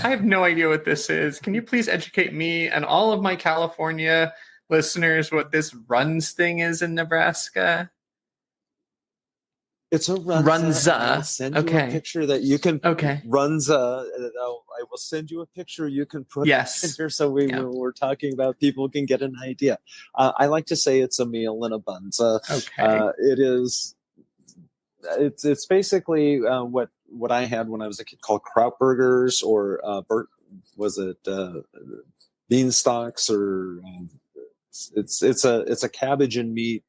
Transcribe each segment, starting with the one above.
I have no idea what this is. Can you please educate me and all of my California listeners what this runs thing is in Nebraska? It's a Runza. Runza. I'll send you a picture that you can. Runza. I will send you a picture you can put in here, so when we're talking about, people can get an idea. I like to say it's a meal in a bunza. It is. It's basically what I had when I was a kid, called kraut burgers, or beanstalks, or it's a cabbage and meat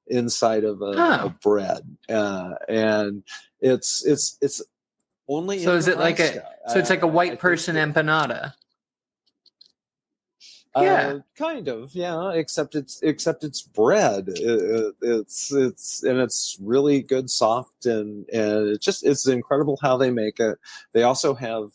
inside of a bread, and it's only. So is it like it's like a white person empanada? Kind of, yeah. Except it's bread. It's really good, soft, and it's incredible how they make it. They also have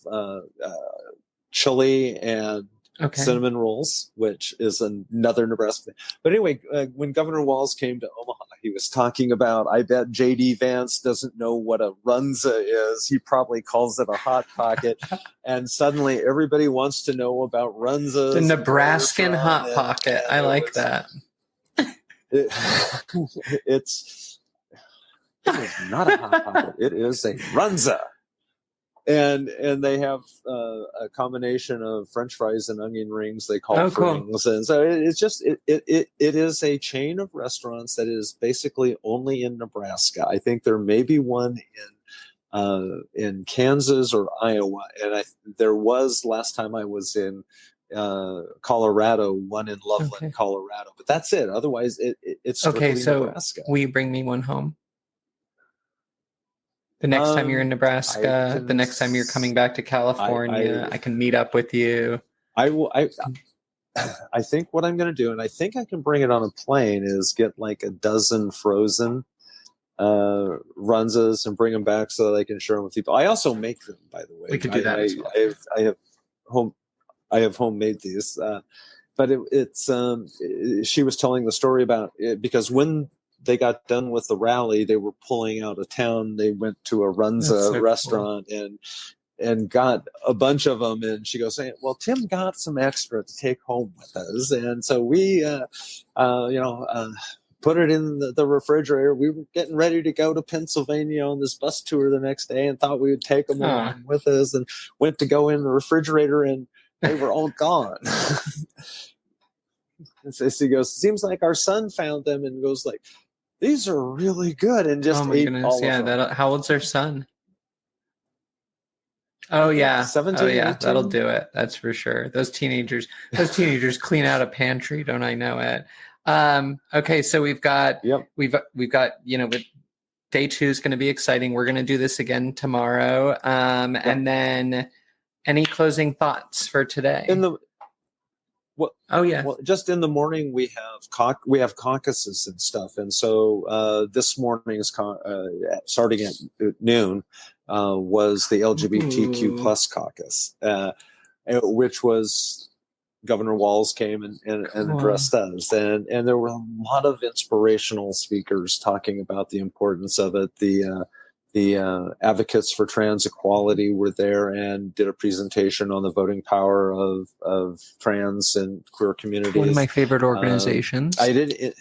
chili and cinnamon rolls, which is another Nebraska thing. But anyway, when Governor Walz came to Omaha, he was talking about, I bet J.D. Vance doesn't know what a Runza is. He probably calls it a Hot Pocket. And suddenly everybody wants to know about Runzas. The Nebraskan Hot Pocket. I like that. It is not a Hot Pocket. It is a Runza. And they have a combination of French fries and onion rings. They call rings, and so it's just it is a chain of restaurants that is basically only in Nebraska. I think there may be one in Kansas or Iowa, and there was, last time I was in Colorado, one in Loveland, Colorado, but that's it. Otherwise, it's strictly Nebraska. Will you bring me one home? The next time you're in Nebraska, the next time you're coming back to California, I can meet up with you. I think what I'm going to do, and I think I can bring it on a plane, is get like a dozen frozen Runzas and bring them back so that I can share them with people. I also make them, by the way. We could do that as well. I have homemade these, but she was telling the story about it, because when they got done with the rally, they were pulling out of town. They went to a Runza restaurant and got a bunch of them. And she goes, well, Tim got some extra to take home with us. And so we, put it in the refrigerator. We were getting ready to go to Pennsylvania on this bus tour the next day, and thought we would take them along with us, and went to go in the refrigerator, and they were all gone. And so she goes, seems like our son found them, and goes like, these are really good, and just ate all of them. How old's their son? Oh yeah, 17. Oh yeah, 18. That'll do it. That's for sure. Those teenagers clean out a pantry, don't I know it? Okay, so we've got but day 2 is going to be exciting. We're going to do this again tomorrow. And then any closing thoughts for today? Just in the morning we have caucuses and stuff, and so this morning's starting at noon was the LGBTQ plus caucus, which was Governor Walz came and addressed us, and there were a lot of inspirational speakers talking about the importance of it. The advocates for trans equality were there and did a presentation on the voting power of trans and queer communities. One of my favorite organizations. I did it.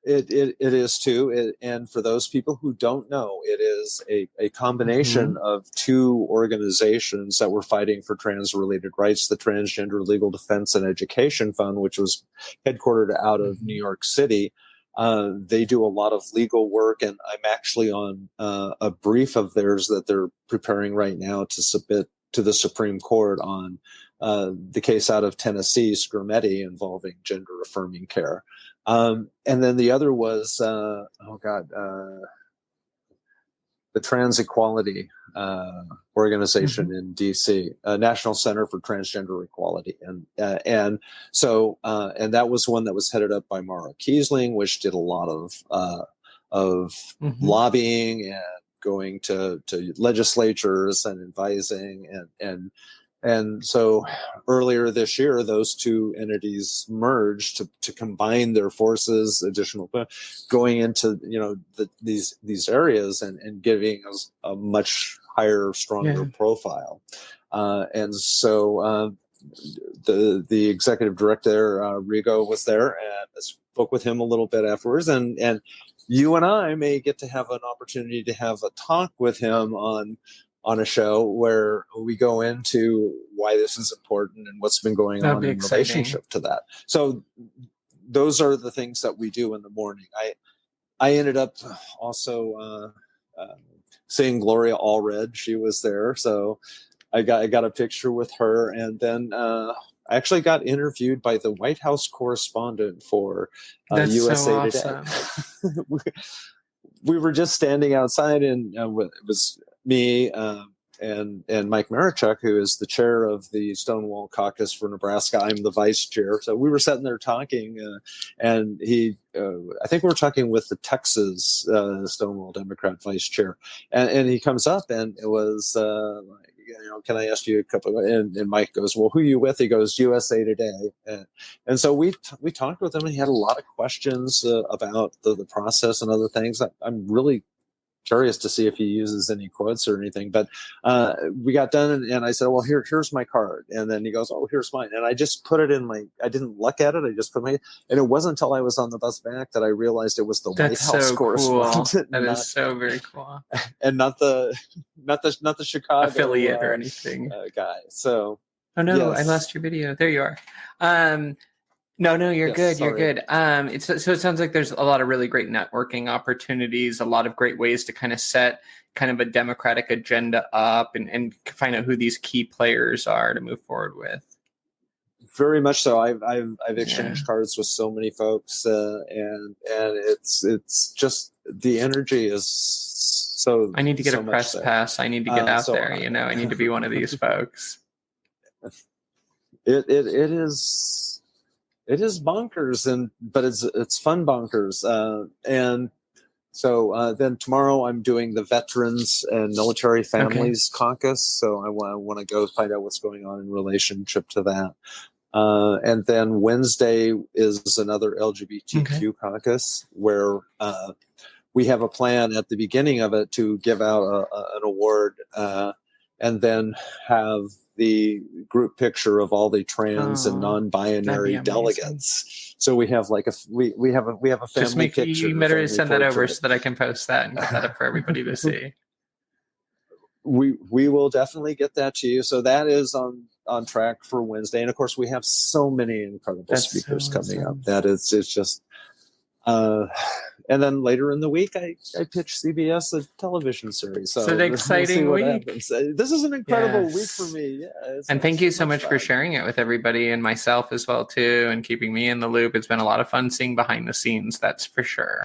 It is too. And for those people who don't know, it is a combination of 2 organizations that were fighting for trans-related rights: the Transgender Legal Defense and Education Fund, which was headquartered out of New York City. They do a lot of legal work, and I'm actually on a brief of theirs that they're preparing right now to submit to the Supreme Court on the case out of Tennessee, Scrimeti, involving gender-affirming care. And then the other was, the Trans Equality organization in D.C., National Center for Transgender Equality, and that was one that was headed up by Mara Kiesling, which did a lot of lobbying and going to legislatures and advising, and so earlier this year, those 2 entities merged to combine their forces, going into these areas and giving us a much higher, stronger profile. And so the executive director, Rigo, was there, and I spoke with him a little bit afterwards. And you and I may get to have an opportunity to have a talk with him on a show where we go into why this is important and what's been going on in relationship to that. So those are the things that we do in the morning. I ended up also seeing Gloria Allred. She was there, so I got a picture with her, and then I actually got interviewed by the White House correspondent for USA Today. We were just standing outside, and it was me and Mike Marichuk, who is the chair of the Stonewall Caucus for Nebraska. I'm the vice chair. So we were sitting there talking, and I think we were talking with the Texas Stonewall Democrat vice chair, and he comes up, and it was can I ask you a couple of, and Mike goes, well, who are you with? He goes, USA Today. And so we talked with him, and he had a lot of questions about the process and other things. I'm really curious to see if he uses any quotes or anything, but we got done, and I said, well, here's my card. And then he goes, oh, here's mine. And I just put it in I didn't look at it. I just put and it wasn't until I was on the bus back that I realized it was the White House correspondent. Cool. That is so very cool. And not the Chicago affiliate or anything guy. So, oh no, yes. I lost your video. There you are. No, you're good. Sorry. You're good. So it sounds like there's a lot of really great networking opportunities, a lot of great ways to kind of set kind of a democratic agenda up and find out who these key players are to move forward with. Very much so. I've exchanged cards with so many folks, and it's just the energy is so. I need to get a press pass. I need to get out there. I need to be one of these folks. It is bonkers, but it's fun bonkers. And so then tomorrow I'm doing the Veterans and Military Families Caucus. So I want to go find out what's going on in relationship to that. And then Wednesday is another LGBTQ caucus where we have a plan at the beginning of it to give out an award and then have the group picture of all the trans and non-binary delegates. So we have we have a family picture. You better send that over so that I can post that and get that up for everybody to see. We will definitely get that to you. So that is on track for Wednesday, and of course we have so many incredible speakers coming up. That it's just. And then later in the week, I pitch CBS a television series. So an exciting week. This is an incredible week for me. Yeah, and thank you so much for sharing it with everybody and myself as well too, and keeping me in the loop. It's been a lot of fun seeing behind the scenes. That's for sure.